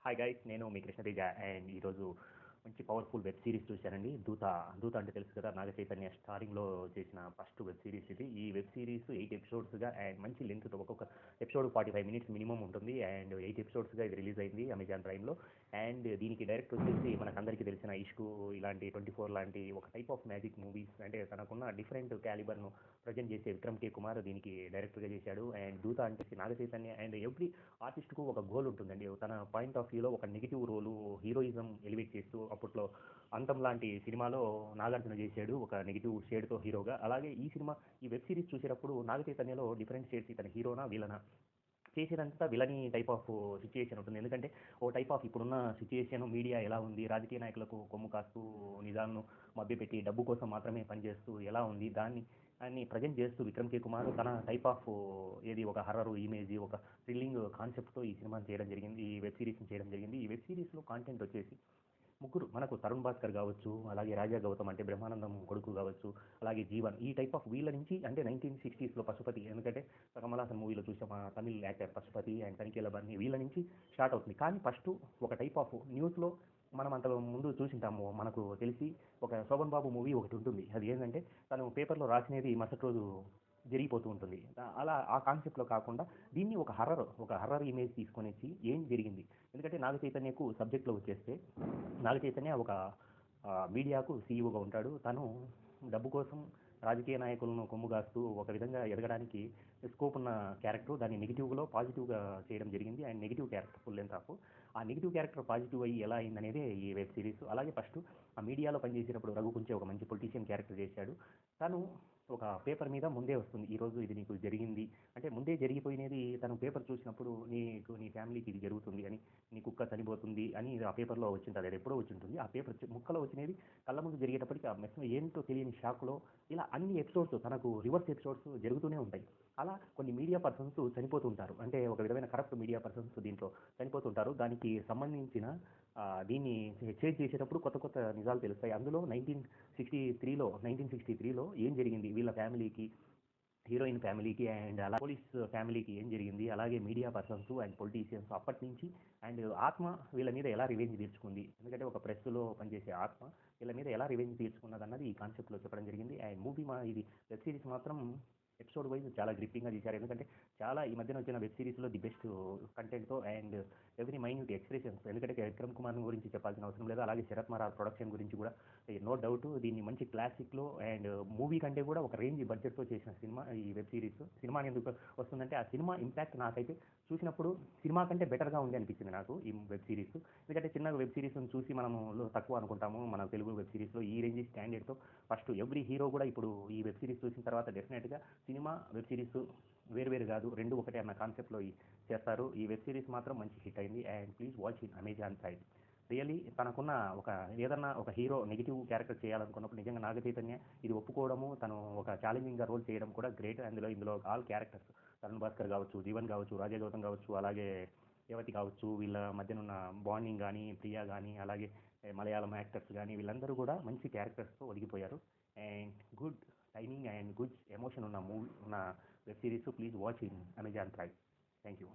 Hi guys, నేను మీ Krishna Teja. And ఈరోజు మంచి పవర్ఫుల్ వెబ్ సిరీస్ చూశానండి. దూత. దూత అంటే తెలుసు కదా, నాగ చైతన్య స్టారింగ్లో చేసిన ఫస్ట్ వెబ్ సిరీస్ ఇది. ఈ వెబ్ సిరీస్ 8 ఎపిసోడ్స్గా అండ్ మంచి లెంగ్త్తో, ఒక్కొక్క ఎపిసోడ్ 45 మినిట్స్ మినిమం ఉంటుంది. అండ్ 8 ఎపిసోడ్స్గా ఇది రిలీజ్ అయింది అమెజాన్ ప్రైమ్లో. అండ్ దీనికి డైరెక్ట్ వచ్చేసి మనకందరికీ తెలిసిన ఇష్కు ఇలాంటి 24 లాంటి ఒక టైప్ ఆఫ్ మ్యాజిక్ మూవీస్, అంటే తనకున్న డిఫరెంట్ క్యాలిబర్ను ప్రజెంట్ చేసే విక్రమ్ కే కుమార్ దీనికి డైరెక్టర్గా చేశాడు. అండ్ దూత అంటే నాగ చైతన్య అండ్ ఎవ్రీ ఆర్టిస్ట్కు ఒక గోల్ ఉంటుందండి. తన పాయింట్ ఆఫ్ వ్యూలో ఒక నెగిటివ్ రోలు, హీరోయిజం ఎలివేట్ చేస్తూ అప్పట్లో అంతం లాంటి సినిమాలో నాగార్జున చేశాడు ఒక నెగిటివ్ షేడ్తో హీరోగా. అలాగే ఈ వెబ్ సిరీస్ చూసేటప్పుడు నాగ చైతన్యలో డిఫరెంట్ షేడ్స్, ఇతను హీరోనా విలనా, చేసేదంతా విలని టైప్ ఆఫ్ సిచ్యుయేషన్ ఉంటుంది. ఎందుకంటే ఓ టైప్ ఆఫ్ ఇప్పుడున్న సిచ్యుయేషన్, మీడియా ఎలా ఉంది, రాజకీయ నాయకులకు కొమ్ము కాస్తూ నిజాలను మభ్యపెట్టి డబ్బు కోసం మాత్రమే పనిచేస్తూ ఎలా ఉంది, దాన్ని అన్ని ప్రజెంట్ చేస్తూ విక్రమ్ కే కుమార్ తన టైప్ ఆఫ్ ఏది ఒక హర్రర్ ఇమేజ్, ఒక థ్రిల్లింగ్ కాన్సెప్ట్తో ఈ సినిమాని చేయడం జరిగింది, ఈ వెబ్ సిరీస్ని చేయడం జరిగింది. ఈ వెబ్ సిరీస్లో కాంటెంట్ వచ్చేసి ముగ్గురు మనకు తరుణ్ భాస్కర్ కావచ్చు, అలాగే రాజా గౌతమ్ అంటే బ్రహ్మానందం కొడుకు కావచ్చు, అలాగే జీవన్, ఈ టైప్ ఆఫ్ వీళ్ళ నుంచి అంటే 1960స్లో పశుపతి, ఎందుకంటే కమల్ హాసన్ మూవీలో చూసాం తమిళ్ యాక్టర్ పశుపతి అండ్ తనిఖీల బన్నీ, వీళ్ళ నుంచి స్టార్ట్ అవుతుంది. కానీ ఫస్ట్ ఒక టైప్ ఆఫ్ న్యూస్లో మనం అంత ముందు చూసింటాము, మనకు తెలిసి ఒక శోభన్ బాబు మూవీ ఒకటి ఉంటుంది. అది ఏంటంటే తను పేపర్లో రాసినది మరుసటి రోజు జరిగిపోతూ ఉంటుంది. అలా ఆ కాన్సెప్ట్లో కాకుండా దీన్ని ఒక హర్రర్ ఇమేజ్ తీసుకొని వచ్చి ఏం జరిగింది. ఎందుకంటే నాగ చైతన్యకు సబ్జెక్ట్లో వచ్చేస్తే, నాగ చైతన్య ఒక మీడియాకు సీఈఓగా ఉంటాడు. తను డబ్బు కోసం రాజకీయ నాయకులను కొమ్ముగాస్తూ ఒక విధంగా ఎదగడానికి స్కోప్ ఉన్న క్యారెక్టర్, దాన్ని నెగిటివ్లో పాజిటివ్గా చేయడం జరిగింది. And negative character full length of, ఆ నెగిటివ్ క్యారెక్టర్ పాజిటివ్ అయ్యి ఎలా అయిందనేదే ఈ వెబ్ సిరీస్. అలాగే ఫస్ట్ ఆ మీడియాలో పనిచేసినప్పుడు రఘు కుంచే ఒక మంచి పొలిటీషియన్ క్యారెక్టర్ చేశాడు. తను ఒక పేపర్ మీద ముందే వస్తుంది, ఈరోజు ఇది నీకు జరిగింది అంటే ముందే జరిగిపోయినది. తను పేపర్ చూసినప్పుడు నీ ఫ్యామిలీకి ఇది జరుగుతుంది అని, నీ కుక్క చనిపోతుంది అని ఆ పేపర్లో వచ్చింటుంది. అది ఎప్పుడో వచ్చింటుంది. ఆ పేపర్ ముక్కలో వచ్చినది కళ్ళ ముందు జరిగేటప్పటికి ఆ మెస్ ఏంటో తెలియని షాక్లో ఇలా అన్ని ఎపిసోడ్స్ తనకు రివర్స్ ఎపిసోడ్స్ జరుగుతూనే ఉంటాయి. అలా కొన్ని మీడియా పర్సన్స్ చనిపోతుంటారు, అంటే ఒక విధమైన కరప్ట్ మీడియా పర్సన్స్ దీంట్లో చనిపోతుంటారు. దానికి సంబంధించిన దీన్ని చేజ్ చేసేటప్పుడు కొత్త కొత్త నిజాలు తెలుస్తాయి. అందులో 1963లో ఏం జరిగింది వీళ్ళ ఫ్యామిలీకి, హీరోయిన్ ఫ్యామిలీకి అండ్ అలా పోలీస్ ఫ్యామిలీకి ఏం జరిగింది, అలాగే మీడియా పర్సన్స్ అండ్ పొలిటీషియన్స్ అప్పటి నుంచి అండ్ ఆత్మ వీళ్ళ మీద ఎలా రివెంజ్ తీర్చుకుంది, ఎందుకంటే ఒక ప్రెస్లో పనిచేసే ఆత్మ వీళ్ళ మీద ఎలా రివెంజ్ తీర్చుకున్నది అన్నది ఈ కాన్సెప్ట్లో చెప్పడం జరిగింది. అండ్ ఇది వెబ్ సిరీస్ మాత్రం ఎపిసోడ్ వైజ్ చాలా గ్రిప్పింగ్గా తీశారు. ఎందుకంటే చాలా ఈ మధ్యన వచ్చిన వెబ్ సిరీస్లో ది బెస్ట్ కంటెంట్తో అండ్ ఎవ్రీ మైన్యూట్ ఎక్స్ప్రెషన్స్, ఎందుకంటే విక్రమ్ కుమార్ గురించి చెప్పాల్సిన అవసరం లేదు. అలాగే శరత్ మరార్ ప్రొడక్షన్ గురించి కూడా నో డౌట్ దీన్ని మంచి క్లాసిక్లో అండ్ మూవీ కంటే కూడా ఒక రేంజ్ బడ్జెట్తో చేసిన సినిమా ఈ వెబ్ సిరీస్. సినిమా ఎందుకు వస్తుందంటే ఆ సినిమా ఇంపాక్ట్ నాకైతే చూసినప్పుడు సినిమా కంటే బెటర్గా ఉంది అనిపించింది నాకు ఈ వెబ్ సిరీస్. ఎందుకంటే చిన్న వెబ్ సిరీస్ని చూసి మనము తక్కువ అనుకుంటాము మన తెలుగు వెబ్ సిరీస్లో, ఈ రేంజ్ స్టాండర్డ్తో ఫస్ట్ ఎవ్రీ హీరో కూడా ఇప్పుడు ఈ వెబ్ సిరీస్ చూసిన తర్వాత డెఫినెట్గా సినిమా వెబ్ సిరీస్ వేరు కాదు, రెండు ఒకటే అన్న కాన్సెప్ట్లో చేస్తారు. ఈ వెబ్ సిరీస్ మాత్రం మంచి హిట్ అయింది. And please watch in Amazon prime. Really తనకున్న ఏదన్నా ఒక హీరో నెగిటివ్ క్యారెక్టర్ చేయాలనుకున్నప్పుడు నిజంగా నాగ చైతన్య ఇది ఒప్పుకోవడము, తను ఒక ఛాలెంజింగ్గా రోల్ చేయడం కూడా గ్రేట్. ఇందులో ఆల్ క్యారెక్టర్స్ తరుణ్ భాస్కర్ కావచ్చు, జీవన్ కావచ్చు, రాజా గౌతమ్ కావచ్చు, అలాగే యువతి కావచ్చు, వీళ్ళ మధ్యనున్న బాండింగ్ కానీ, ప్రియా కానీ, అలాగే మలయాళం యాక్టర్స్ కానీ, వీళ్ళందరూ కూడా మంచి క్యారెక్టర్స్తో ఒదిగిపోయారు. And good timing and good emotion ఉన్న web series. Please watch in Amazon Prime. Thank you.